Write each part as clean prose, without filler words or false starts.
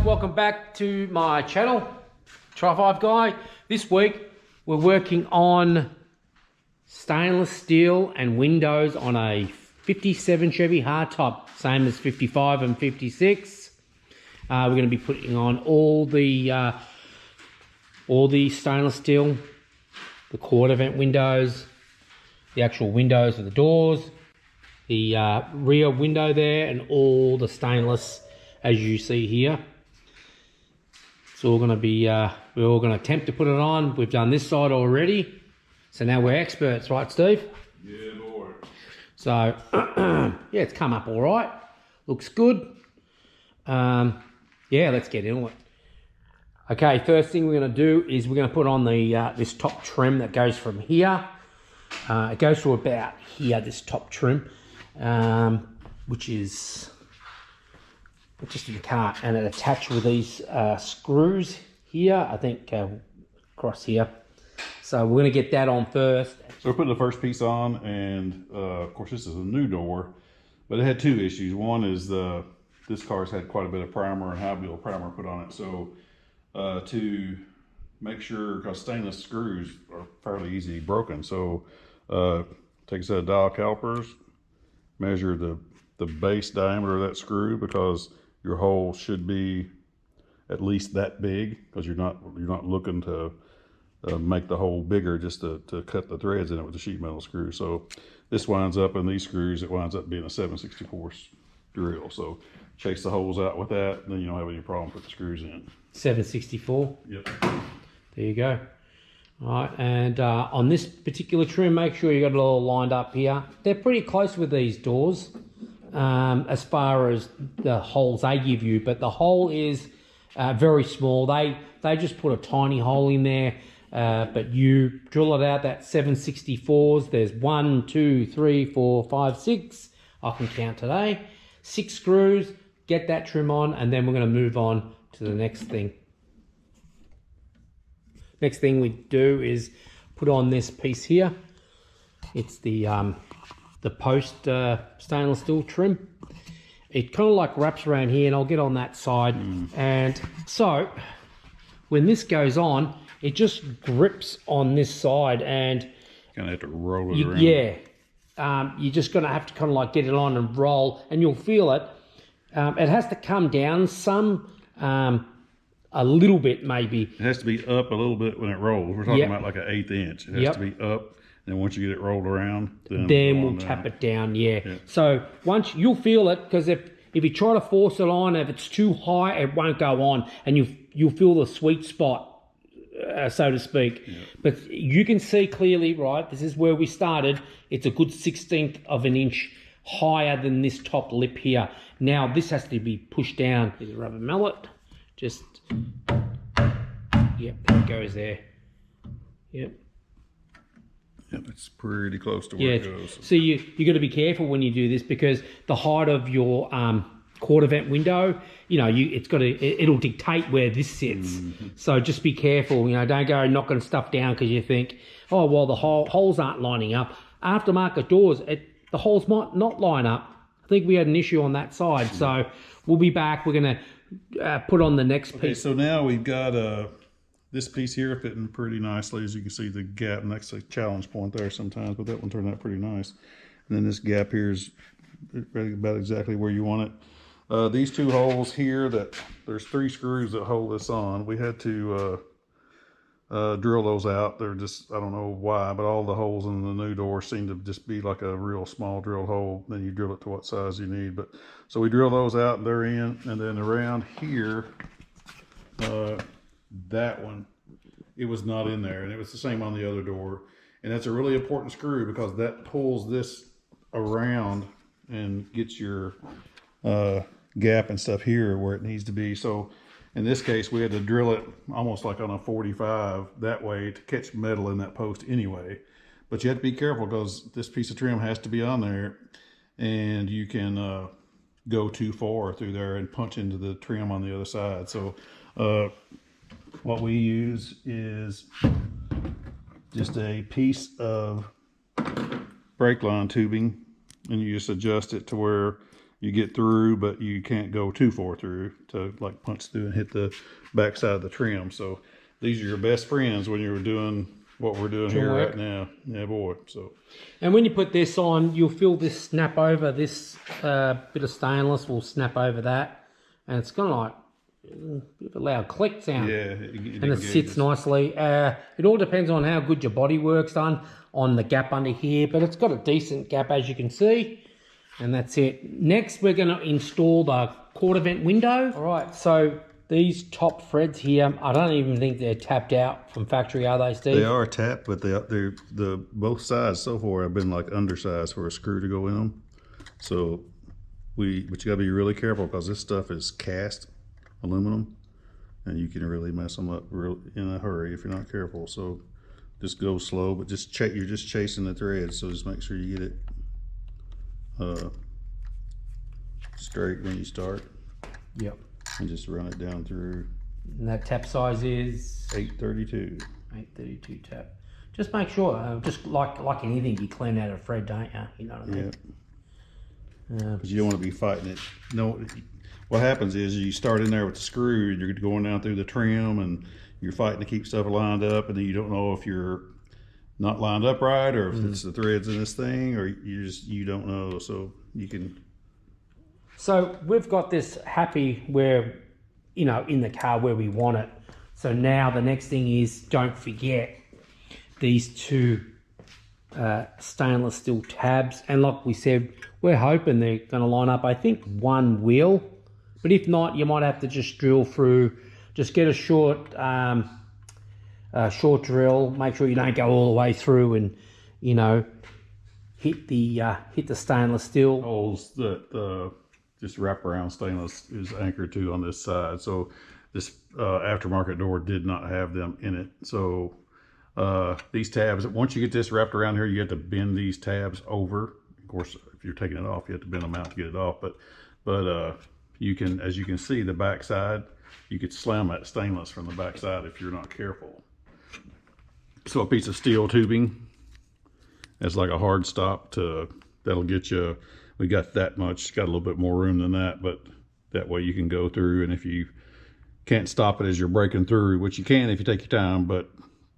welcome back to my channel, Try5 Guy. This week we're working on stainless steel and windows on a 57 Chevy hardtop, same as 55 and 56. We're going to be putting on all the stainless steel, the quarter vent windows, the actual windows of the doors, the rear window there, and all the stainless as you see here. It's all going to be, we're all going to attempt to put it on. We've done this side already, so now we're experts, right, Steve? Yeah, boy. So, yeah, it's come up all right. Looks good. Yeah, let's get into it. Okay, first thing we're going to do is we're going to put on the this top trim that goes from here. It goes to about here, this top trim, which is just in the car, and it attached with these screws here, I think across here. So we're going to get that on first. So we're putting the first piece on, and of course this is a new door, but it had two issues. One is this car's had quite a bit of primer and high build primer put on it. So to make sure, because stainless screws are fairly easily broken, so take a set of dial calipers, measure the base diameter of that screw, because your hole should be at least that big, because you're not looking to make the hole bigger just to cut the threads in it with a sheet metal screw. So this winds up, in these screws, it winds up being a 7/64 drill. So chase the holes out with that, then you don't have any problem putting the screws in. 7/64. Yep. There you go. All right, and on this particular trim, make sure you got it all lined up here. They're pretty close with these doors as far as the holes they give you, but the hole is very small. They just put a tiny hole in there, but you drill it out, that 7/64s. There's 1, 2, 3, 4, 5, 6. I can count today. 6 screws. Get that trim on, and then we're going to move on to the next thing. Next thing we do is put on this piece here. It's the post stainless steel trim. It kind of like wraps around here, and I'll get on that side. And so when this goes on, it just grips on this side, and Kind of have to roll it around. Yeah, you're just going to have to kind of like get it on and roll, and you'll feel it. It has to come down some, a little bit maybe. It has to be up a little bit when it rolls. We're talking about like an 1/8 inch. It has to be up. And once you get it rolled around, then we'll tap it down. Yeah. So once you'll feel it, because if you try to force it on, if it's too high, it won't go on, and you'll feel the sweet spot, so to speak. But you can see clearly, right? This is where we started. It's a good 1/16 of an inch higher than this top lip here. Now this has to be pushed down. Here's a rubber mallet. Just yep, it goes there. Yep. Yep, it's pretty close to where it goes. So you got to be careful when you do this, because the height of your quarter vent window, you know, it'll dictate where this sits. So just be careful. You know, don't go knocking stuff down because you think, oh well, the holes aren't lining up. Aftermarket doors, the holes might not line up. I think we had an issue on that side. So we'll be back. We're gonna put on the next piece. Okay, so now we've got this piece here fitting pretty nicely. As you can see, the gap next to the challenge point there sometimes, but that one turned out pretty nice. And then this gap here is about exactly where you want it. These two holes here, there's 3 screws that hold this on. We had to drill those out. They're just, I don't know why, but all the holes in the new door seem to just be like a real small drill hole. Then you drill it to what size you need. But so we drill those out, and they're in. And then around here, that one, it was not in there, and it was the same on the other door. And that's a really important screw, because that pulls this around and gets your gap and stuff here where it needs to be. So in this case, we had to drill it almost like on a 45 that way to catch metal in that post anyway. But you have to be careful, because this piece of trim has to be on there, and you can go too far through there and punch into the trim on the other side. So what we use is just a piece of brake line tubing, and you just adjust it to where you get through, but you can't go too far through to like punch through and hit the back side of the trim. So these are your best friends when you're doing what we're doing here right now. Yeah, boy. So, and when you put this on, you'll feel this snap over. This bit of stainless will snap over that, and it's kind of like a bit of a loud click sound. yeah, and it sits nicely. It all depends on how good your body work's done on the gap under here, but it's got a decent gap, as you can see. And that's it. Next, we're going to install the quarter vent window. All right, so these top threads here, I don't even think they're tapped out from factory, are they, Steve? they are tapped, but they're both sides so far have been like undersized for a screw to go in them. So but you gotta be really careful because this stuff is cast aluminum, and you can really mess them up real in a hurry if you're not careful. So just go slow, but you're just chasing the threads. So just make sure you get it straight when you start. Yep. And just run it down through. And that tap size is 832. 832 tap. Just make sure, just like anything, you clean out a thread, don't you? You know what I mean? Yeah. Because you don't want to be fighting it. No, what happens is you start in there with the screw, and you're going down through the trim, and you're fighting to keep stuff lined up, and then you don't know if you're not lined up right, or if it's the threads in this thing, or you don't know. So you can. So we've got this happy where, you know, in the car where we want it. So now the next thing is, don't forget these two stainless steel tabs. And like we said, we're hoping they're going to line up, I think, one wheel. But if not, you might have to just drill through. Just get a short drill. Make sure you don't go all the way through and, you know, hit the stainless steel. Holes that just wraparound stainless is anchored to on this side. So this aftermarket door did not have them in it. So these tabs, once you get this wrapped around here, you have to bend these tabs over. Of course, if you're taking it off, you have to bend them out to get it off. But you can, as you can see, the back side, you could slam that stainless from the back side if you're not careful. So a piece of steel tubing as like a hard stop that'll get you. We got that much, got a little bit more room than that, but that way you can go through, and if you can't stop it as you're breaking through, which you can if you take your time, but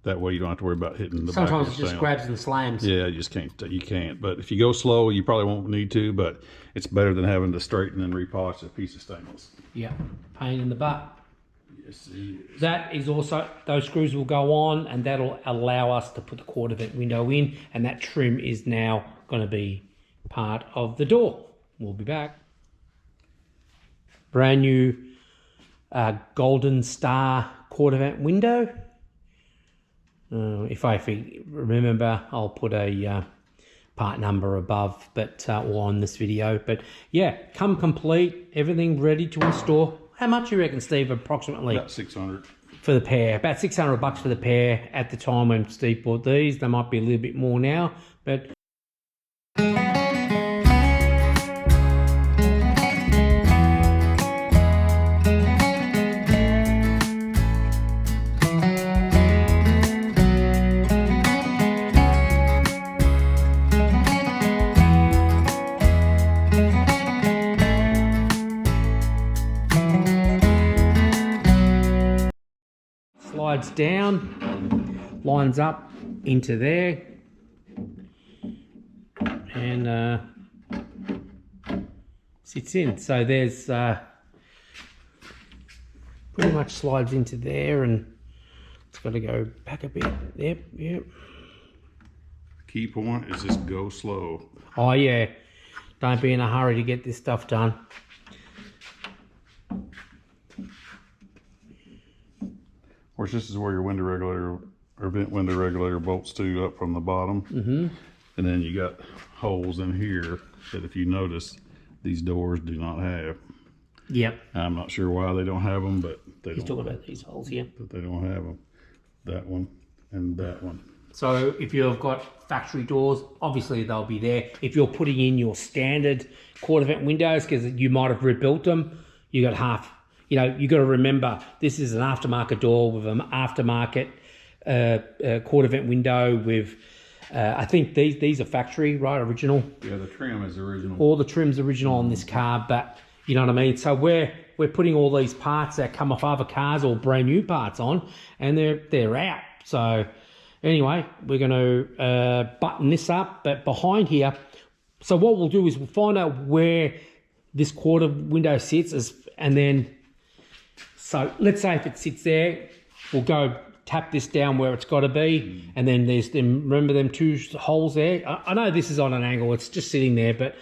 that way you don't have to worry about hitting the back of the Sometimes it just grabs and slams. Yeah, you can't. But if you go slow, you probably won't need to, but it's better than having to straighten and repolish a piece of stainless. Yeah, pain in the butt. Yes, it is. That is also, those screws will go on, and that'll allow us to put the quarter vent window in, and that trim is now going to be part of the door. We'll be back. Brand new Golden Star quarter vent window. If I remember, I'll put a part number above, but or on this video. But yeah, come complete, everything ready to install. How much you reckon, Steve, approximately? About 600 for the pair. About $600 for the pair at the time when Steve bought these. They might be a little bit more now, but slides down, lines up into there, and sits in. So there's pretty much slides into there, and it's got to go back a bit. Yep. Key point is just go slow. Oh yeah, don't be in a hurry to get this stuff done. Of course, this is where your window regulator or vent window regulator bolts to up from the bottom. And then you got holes in here that, if you notice, these doors do not have. Yep. I'm not sure why they don't have them, but they He's talking about these holes here. But they don't have them. That one and that one. So if you've got factory doors, obviously they'll be there. If you're putting in your standard quarter vent windows, because you might have rebuilt them, you got half. You know, you got to remember, this is an aftermarket door with an aftermarket quarter vent window with I think these are factory, right? Original. Yeah, the trim is original. All the trim's original on this car, but you know what I mean? So we're putting all these parts that come off other cars or brand new parts on, and they're out. So anyway, we're going to button this up, but behind here, so what we'll do is we'll find out where this quarter window sits, and then, so let's say if it sits there, we'll go tap this down where it's got to be, and then there's them. Remember them two holes there? I know this is on an angle; it's just sitting there, but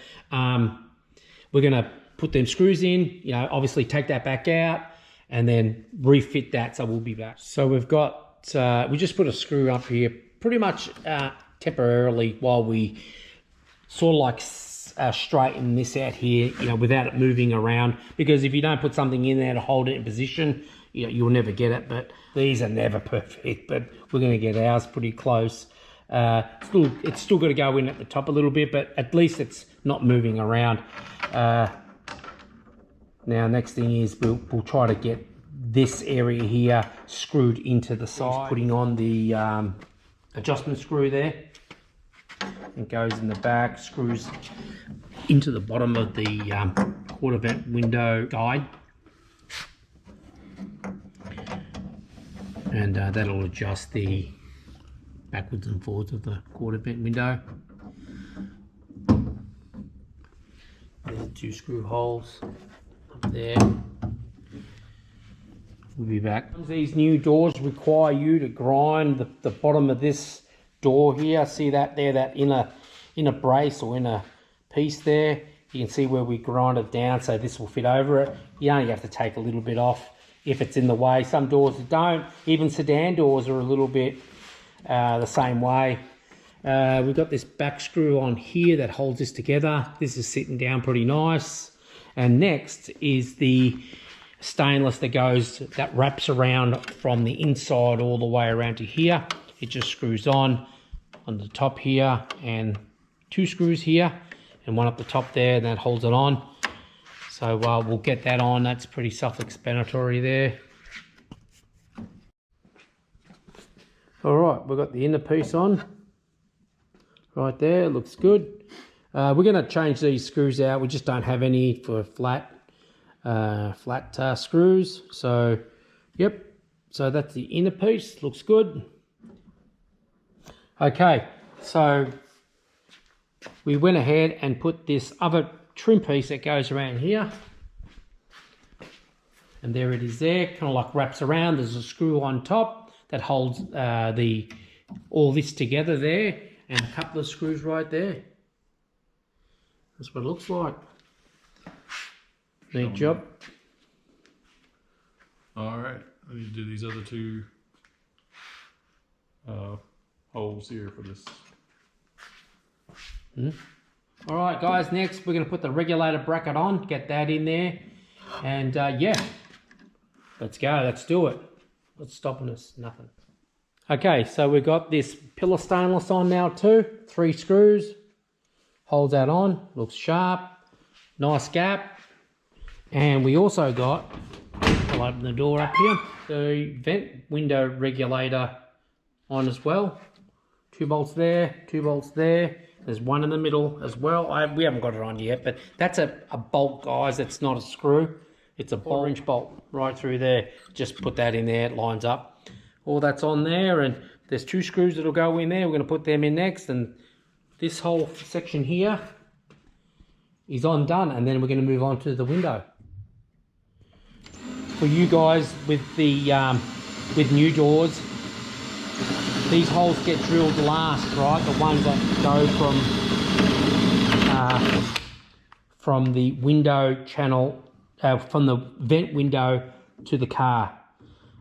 we're gonna put them screws in. You know, obviously take that back out, and then refit that. So we'll be back. So we've got we just put a screw up here, pretty much temporarily, while we sort of like straighten this out here. You know, without it moving around, because if you don't put something in there to hold it in position, you know, you'll never get it. But these are never perfect, but we're going to get ours pretty close. It's still got to go in at the top a little bit, but at least it's not moving around. Now, next thing is we'll try to get this area here screwed into the side. Putting on the adjustment screw there. It goes in the back, screws into the bottom of the quarter vent window guide. And that'll adjust the backwards and forwards of the quarter vent window. There's the two screw holes up there. We'll be back. These new doors require you to grind the bottom of this door here. See that there, that inner brace or inner piece there? You can see where we grind it down so this will fit over it. You only have to take a little bit off if it's in the way. Some doors don't. Even sedan doors are a little bit the same way. We've got this back screw on here that holds this together. This is sitting down pretty nice. And next is the stainless that wraps around from the inside all the way around to here. It just screws on the top here, and two screws here and one up the top there, and that holds it on. So we'll get that on. That's pretty self-explanatory there. All right, we've got the inner piece on right there. Looks good. We're going to change these screws out. We just don't have any for flat screws. So, yep. So that's the inner piece. Looks good. Okay, so we went ahead and put this other trim piece that goes around here, and there it is there, kind of like wraps around. There's a screw on top that holds all this together there, and a couple of screws right there. That's what it looks like. Neat job. All right, I need to do these other two holes here for this. All right, guys, next we're going to put the regulator bracket on, get that in there, and yeah, let's go, let's do it. What's stopping us? Nothing. Okay, so we've got this pillar stainless on now too, 3 screws, holds that on, looks sharp, nice gap. And we also got, I'll open the door up here, the vent window regulator on as well. 2 bolts there, 2 bolts there. There's one in the middle as well. We haven't got it on yet, but that's a bolt, guys. It's not a screw. It's a 4-inch bolt right through there. Just put that in there. It lines up. All that's on there, and there's 2 screws that'll go in there. We're going to put them in next, and this whole section here is undone, and then we're going to move on to the window. For you guys with the with new doors, these holes get drilled last, right? The ones that go from the window channel, from the vent window to the car,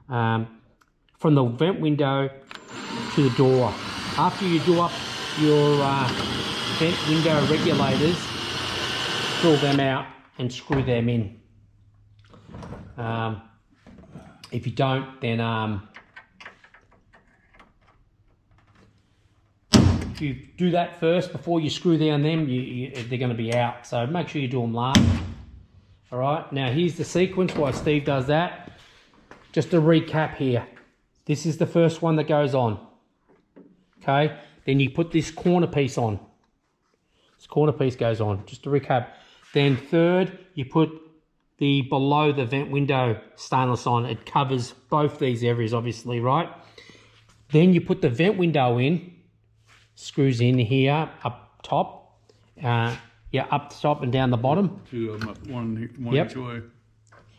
from the vent window to the door. After you do up your vent window regulators, drill them out and screw them in. If you don't, then if you do that first before you screw down them, they're going to be out. So make sure you do them last. All right, now here's the sequence why Steve does that. Just to recap here, this is the first one that goes on. Okay, Then you put this corner piece on. This corner piece goes on, just to recap. Then third, you put the below the vent window stainless on. It covers both these areas, obviously, right? Then you put the vent window in, screws in here, up top. Yeah, up the top and down the bottom. Two of them up, one Yep. each way.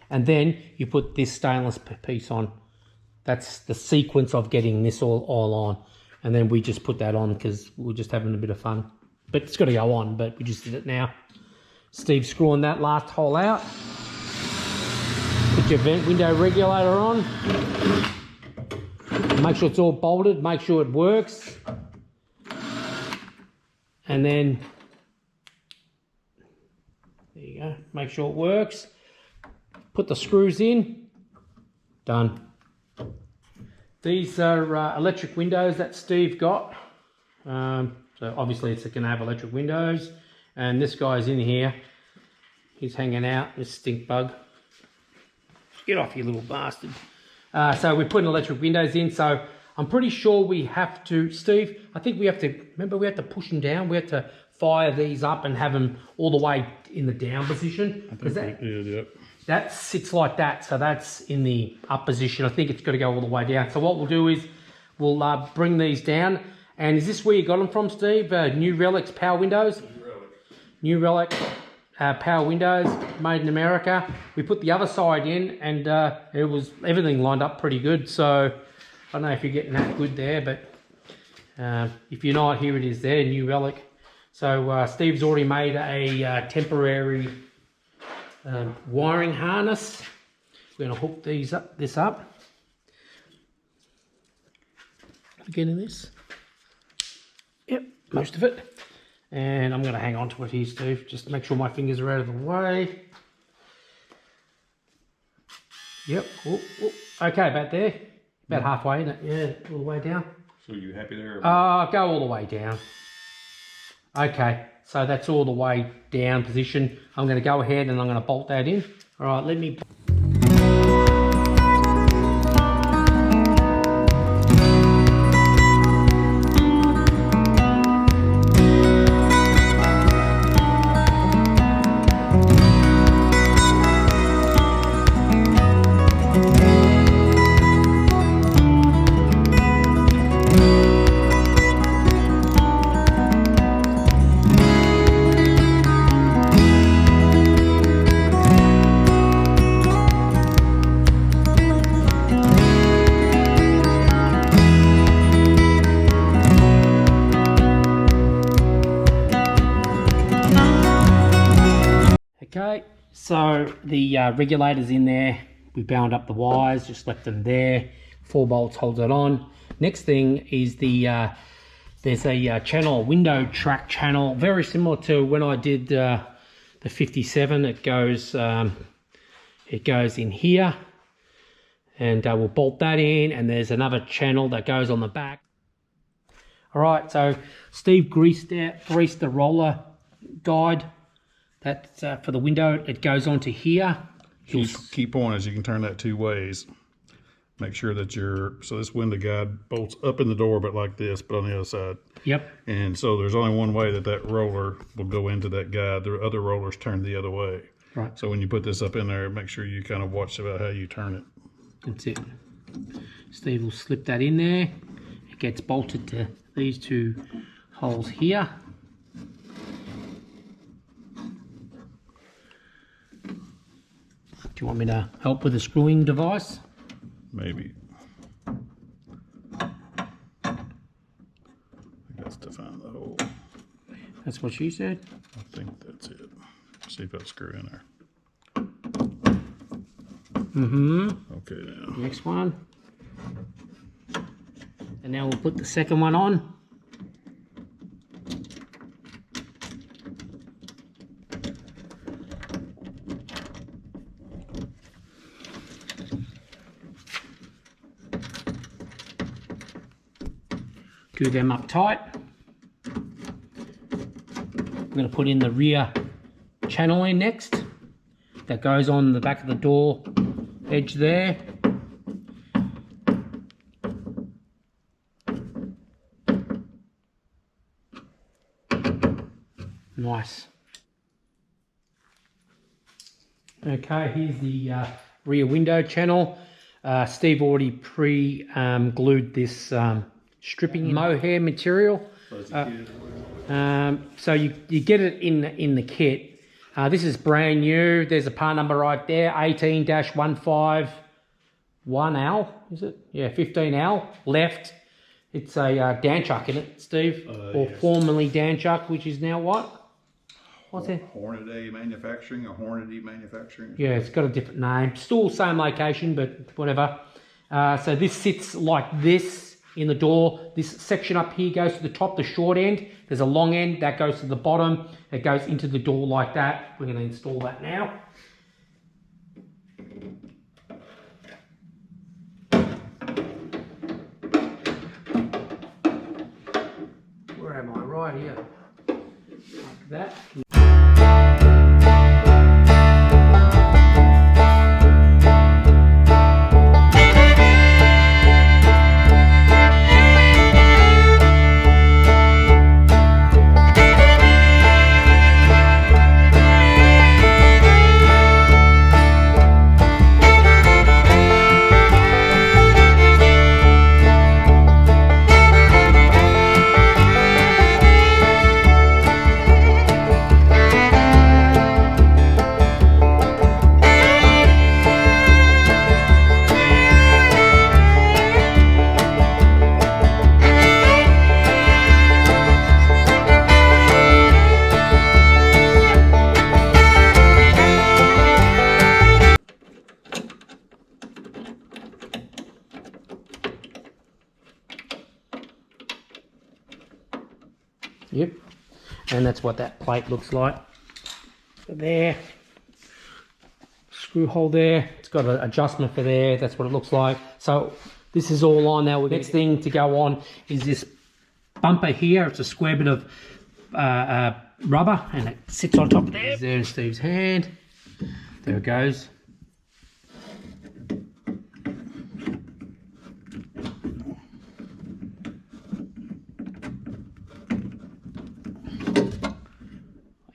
And then you put this stainless piece on. That's the sequence of getting this all on. And then we just put that on because we're just having a bit of fun. But it's got to go on, but we just did it now. Steve's screwing that last hole out. Put your vent window regulator on. Make sure it's all bolted, make sure it works. And then, there you go, make sure it works. Put the screws in, done. These are electric windows that Steve got. So obviously it's going to have electric windows. And this guy's in here. He's hanging out, this stink bug. Get off, you little bastard. So we're putting electric windows in. So I'm pretty sure we have to, Steve, I think we have to, remember we have to push them down. We have to fire these up and have them all the way in the down position. I think we did, yep. That sits like that, so that's in the up position. I think it's got to go all the way down. So what we'll do is we'll bring these down. And is this where you got them from, Steve? New Relic's power windows? New Relic power windows, made in America. We put the other side in, and it was everything lined up pretty good. So I don't know if you're getting that good there, but if you're not, here it is there, New Relic. So Steve's already made a temporary wiring harness. We're going to hook this up. Getting this? Yep, most of it. And I'm going to hang on to it here, Steve, just to make sure my fingers are out of the way. Yep. Oh, oh. Okay, about there. About halfway, isn't it? Yeah, all the way down. So you happy there? Go all the way down. Okay, so that's all the way down position. I'm going to go ahead and I'm going to bolt that in. All right, let me... Okay, so the regulator's in there. We bound up the wires, just left them there. 4 bolts holds it on. Next thing is the there's a channel, window track channel, very similar to when I did the 57. It goes in here, and we'll bolt that in. And there's another channel that goes on the back. All right, so Steve greased the roller guide. That's for the window. It goes onto here. Key point is you can turn that 2 ways. Make sure that so this window guide bolts up in the door, but like this, but on the other side. Yep. And so there's only one way that roller will go into that guide. The other rollers turn the other way. Right. So when you put this up in there, make sure you kind of watch about how you turn it. That's it. Steve will slip that in there. It gets bolted to these 2 holes here. Do you want me to help with the screwing device? Maybe. I guess to find the hole. That's what she said. I think that's it. See if that screw in there. Mm-hmm. Okay, now. Next one. And now we'll put the second one on. Glue them up tight. We're going to put in the rear channel in next. That goes on the back of the door edge there. Nice. Okay, here's the rear window channel. Steve already glued this stripping mohair material. So you get it in the kit. This is brand new. There's a part number right there, 18-151L, is it? Yeah, 15L left. It's a Dan Chuck, isn't it, Steve? Or yes. Formerly Dan Chuck, which is now what? What's it? Hornady Manufacturing or Hornady Manufacturing? Yeah, it's got a different name. Still same location, but whatever. So this sits like this in the door. This section up here goes to the top, the short end. There's a long end that goes to the bottom. It goes into the door like that. We're going to install that now. Where am I? Right here. Like that. Yep, and that's what that plate looks like. There, screw hole there. It's got an adjustment for there. That's what it looks like. So this is all on now. The next thing to go on is this bumper here. It's a square bit of rubber, and it sits on top of there. There in Steve's hand. There it goes.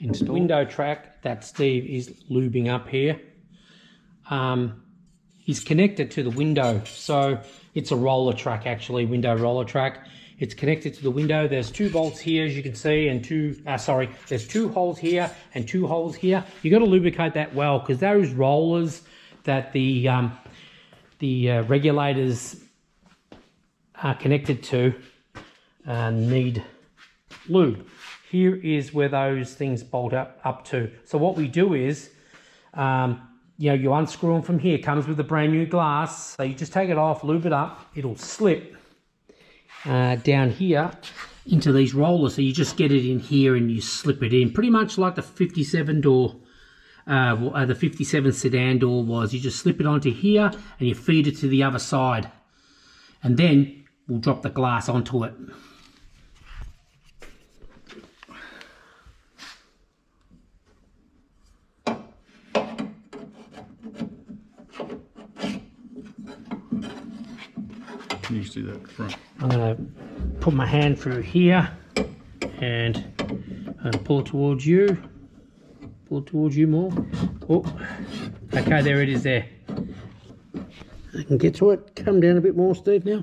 Install. Window track that Steve is lubing up here is connected to the window, so it's a roller track, actually, window roller track. It's connected to the window. There's 2 bolts here, as you can see, and there's 2 holes here and 2 holes here. You got to lubricate that well, because those rollers that the regulators are connected to need lube. Here is where those things bolt up to. So what we do is, you unscrew them from here. It comes with a brand new glass. So you just take it off, lube it up. It'll slip down here into these rollers. So you just get it in here and you slip it in. Pretty much like the 57 door, the 57 sedan door was. You just slip it onto here and you feed it to the other side. And then we'll drop the glass onto it. You can see that front. I'm going to put my hand through here and pull it towards you. Pull it towards you more. Oh, okay, there it is there. I can get to it. Come down a bit more, Steve, now.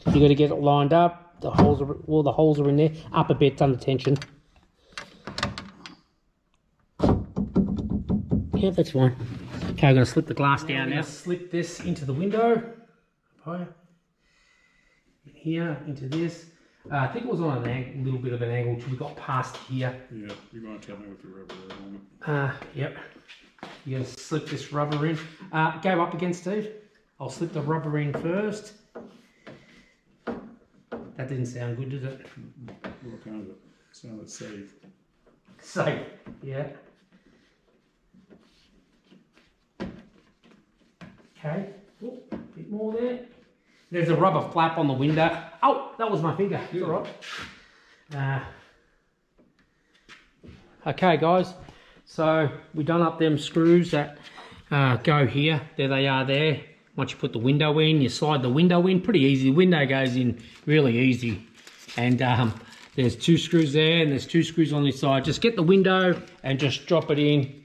You got to get it lined up. The holes are, all the holes are in there. Up a bit, it's under tension. Yeah, that's fine. Okay, I'm going to slip the glass down now. Slip this into the window. Here, into this. I think it was on a little bit of an angle till we got past here. Yeah, you're going to tell me what the rubber is on it. Yep. You're going to slip this rubber in. Go up again, Steve. I'll slip the rubber in first. That didn't sound good, did it? What kind of it? Sounded safe. Safe, yeah. Okay, oh, a bit more there. There's a rubber flap on the window. Oh, that was my finger. It's all right. Okay, guys. So we've done up them screws that go here. There they are there. Once you put the window in, you slide the window in. Pretty easy. The window goes in really easy. And There's 2 screws there, and there's 2 screws on this side. Just get the window and just drop it in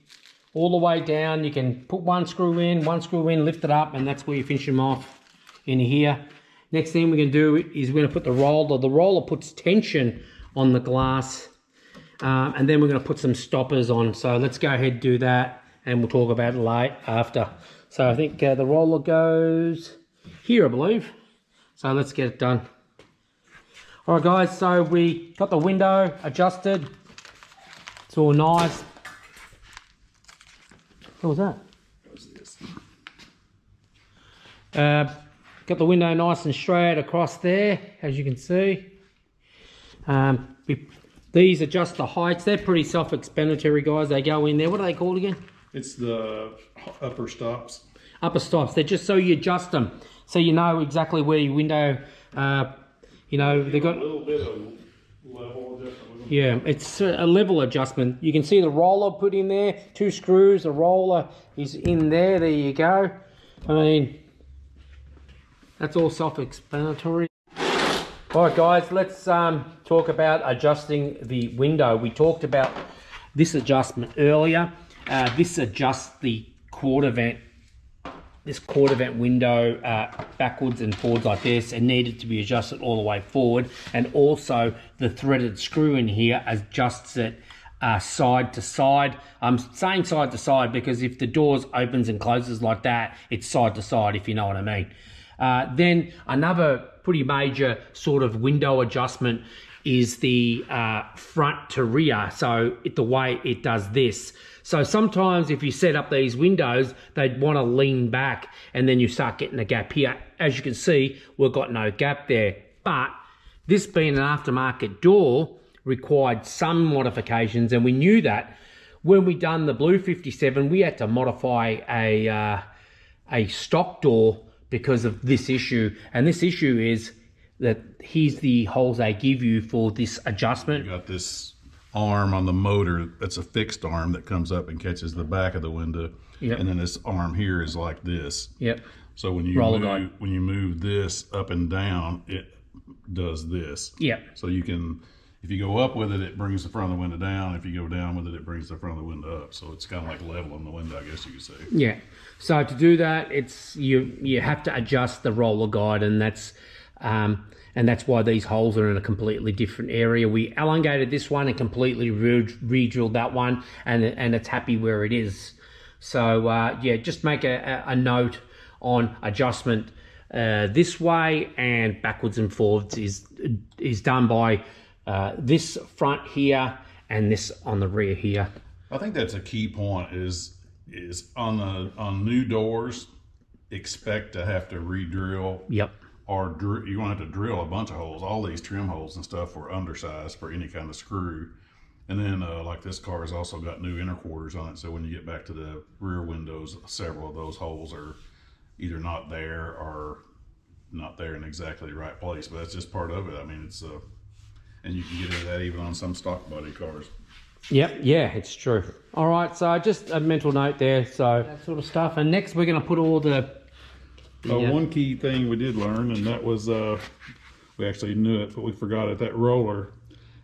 all the way down. You can put 1 screw in, lift it up, and that's where you finish them off in here. Next thing we're going to do is we're going to put the roller. The roller puts tension on the glass, and then we're going to put some stoppers on. So let's go ahead and do that, and we'll talk about it after. So I think the roller goes here, I believe. So let's get it done. All right, guys, so we got the window adjusted. It's all nice. What was that? Got the window nice and straight across there, as you can see. These adjust the heights. They're pretty self-explanatory, guys. They go in there. What are they called again? It's the upper stops. Upper stops. They're just so you adjust them, so you know exactly where your window. You know, they got a little bit of level adjustment. Yeah, it's a level adjustment. You can see the roller put in there. 2 screws. The roller is in there. There you go. I mean, that's all self-explanatory. All right, guys, let's talk about adjusting the window. We talked about this adjustment earlier. This adjusts the quarter vent. This quarter vent window backwards and forwards like this, and needed to be adjusted all the way forward. And also the threaded screw in here adjusts it side to side. I'm saying side to side because if the doors opens and closes like that, it's side to side, if you know what I mean. Then another pretty major sort of window adjustment is the front to rear. So the way it does this. So sometimes if you set up these windows, they'd want to lean back, and then you start getting a gap here. As you can see, we've got no gap there. But this being an aftermarket door required some modifications, and we knew that when we done the Blue 57, we had to modify a stock door because of this issue. And this issue is that here's the holes they give you for this adjustment. You got this arm on the motor that's a fixed arm that comes up and catches the back of the window. Yep. And then this arm here is like this. Yep. So when you move this up and down, it does this. Yep. So you can, if you go up with it, it brings the front of the window down. If you go down with it, it brings the front of the window up. So it's kind of like leveling the window, I guess you could say. Yeah. So to do that, it's you have to adjust the roller guide, and that's why these holes are in a completely different area. We elongated this one and completely re-drilled that one, and it's happy where it is. So yeah, just make a note on adjustment this way, and backwards and forwards is done by this front here and this on the rear here. I think that's a key point is on new doors, expect to have to re-drill. Yep. Or you're going to have to drill a bunch of holes. All these trim holes and stuff were undersized for any kind of screw. And then like this car has also got new inner quarters on it. So when you get back to the rear windows, several of those holes are either not there or not there in exactly the right place. But that's just part of it. I mean, it's and you can get into that even on some stock body cars. Yep, yeah, it's true. All right, so just a mental note there. So that sort of stuff. And next we're going to put all the one key thing we did learn, and that was we actually knew it, but we forgot it. That roller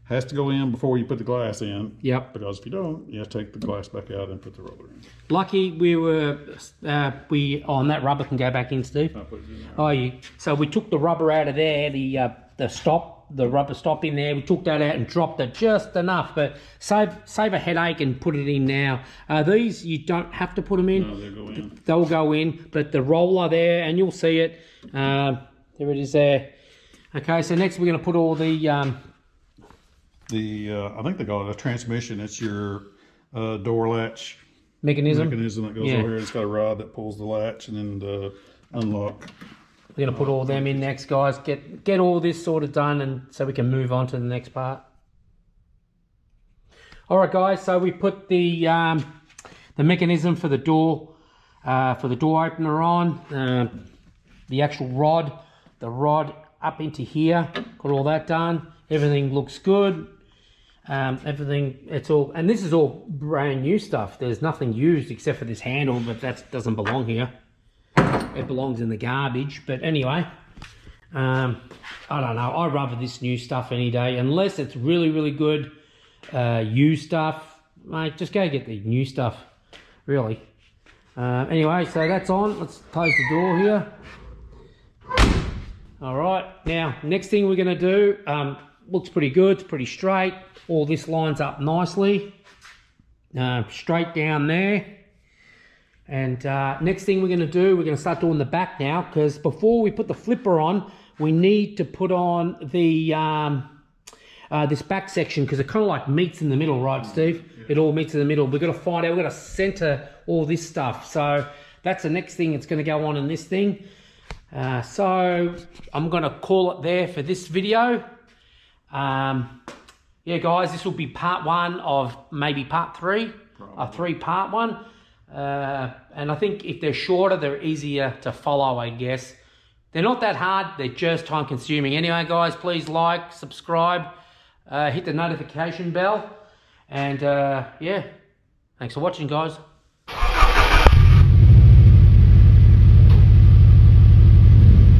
has to go in before you put the glass in. Yep. Because if you don't, you have to take the glass back out and put the roller in. Lucky we were that rubber can go back in, Steve. I'll put it in there. Oh, so we took the rubber out of there, the rubber stop in there. We took that out and dropped it just enough, but save a headache and put it in now. These you don't have to put them in. No, they'll go in. They'll go in, but the roller there, and you'll see it. There it is there. Okay, so next we're going to put all the I think they call it a transmission. It's your door latch mechanism that goes over here. It's got a rod that pulls the latch and then the unlock. We're going to put all them in next, guys. Get all this sort of done, and so we can move on to the next part. All right, guys. So we put the mechanism for the door opener on. The actual rod, the rod up into here. Got all that done. Everything looks good. And this is all brand new stuff. There's nothing used except for this handle, but that doesn't belong here. It belongs in the garbage. But anyway, I don't know. I'd rather this new stuff any day, unless it's really, really good used stuff. Mate, just go get the new stuff, really. Anyway, so that's on. Let's close the door here. All right, now, next thing we're going to do, looks pretty good, it's pretty straight. All this lines up nicely, straight down there. And next thing we're going to do, we're going to start doing the back now, because before we put the flipper on, we need to put on the this back section, because it kind of like meets in the middle, right, Steve? Yeah. It all meets in the middle. We've got to find out, we've got to center all this stuff. So that's the next thing that's going to go on in this thing. So I'm going to call it there for this video. Yeah, guys, this will be part 1 of maybe part 3, a 3-part one. And I think if they're shorter, they're easier to follow, I guess. They're not that hard, they're just time consuming. Anyway, guys, please like, subscribe, hit the notification bell. And yeah, thanks for watching, guys.